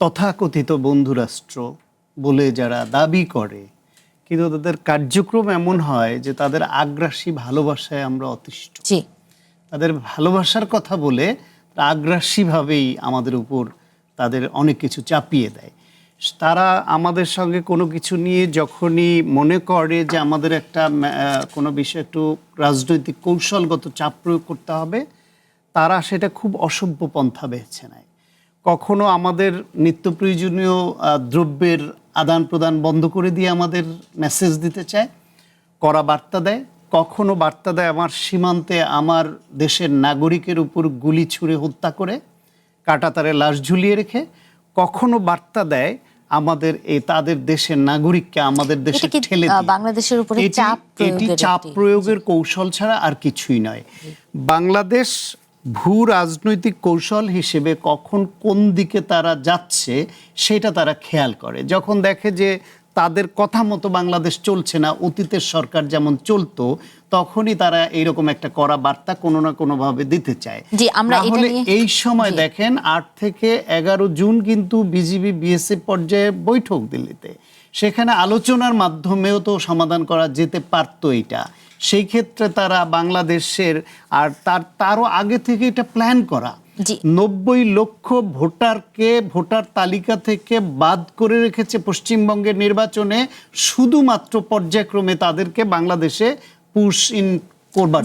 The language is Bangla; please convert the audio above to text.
তথাকথিত বন্ধুরাষ্ট্র বলে যারা দাবি করে, কিন্তু তাদের কার্যক্রম এমন হয় যে তাদের আগ্রাসী ভালোবাসায় আমরা অতিষ্ঠ। জি। তাদের ভালোবাসার কথা বলে আগ্রাসীভাবেই আমাদের উপর তাদের অনেক কিছু চাপিয়ে দেয়। তারা আমাদের সঙ্গে কোনো কিছু নিয়ে যখনই মনে করে যে আমাদের একটা কোনো বিষয়ে একটু রাজনৈতিক কৌশলগত চাপ প্রয়োগ করতে হবে, তারা সেটা খুব অসভ্য পন্থা বেছে নেয়। কখনো আমাদের নিত্য প্রয়োজনীয় দ্রব্যের আদান প্রদান বন্ধ করে দিয়ে আমাদের মেসেজ দিতে চায়, কড়া বার্তা দেয়। কখনো বার্তা দেয় আমার সীমান্তে আমার দেশের নাগরিকের উপর গুলি ছুঁড়ে হত্যা করে কাঁটাতারে লাশ ঝুলিয়ে রেখে। কখনো বার্তা দেয় আমাদের তাদের দেশের নাগরিককে আমাদের দেশে ঠেলে দিয়ে। বাংলাদেশের উপরে এটি চাপ প্রয়োগের কৌশল ছাড়া আর কিছুই নয়। বাংলাদেশ ভূ রাজনৈতিক কৌশল হিসেবে কখন কোন দিকে তারা যাচ্ছে সেটা তারা খেয়াল করে। যখন দেখে যে তাদের কথা মতো বাংলাদেশ চলছে না, অতীতের সরকার যেমন চলতো, তখনই তারা এইরকম একটা কড়া বার্তা কোনো না কোনোভাবে দিতে চায়। তাহলে এই সময় দেখেন 8 থেকে 11 জুন কিন্তু বিজিবি বিএসএফ পর্যায়ে বৈঠক দিল্লিতে, সেখানে আলোচনার মাধ্যমেও তো সমাধান করা যেতে পারতো এটা। সেই ক্ষেত্রে তারা বাংলাদেশের আর তারও আগে থেকে এটা প্ল্যান করা 90 লক্ষ ভোটারকে ভোটার তালিকা থেকে বাদ করে রেখেছে পশ্চিমবঙ্গের নির্বাচনে, শুধুমাত্র পর্যায়ক্রমে তাদেরকে বাংলাদেশে পুশ ইন করবার।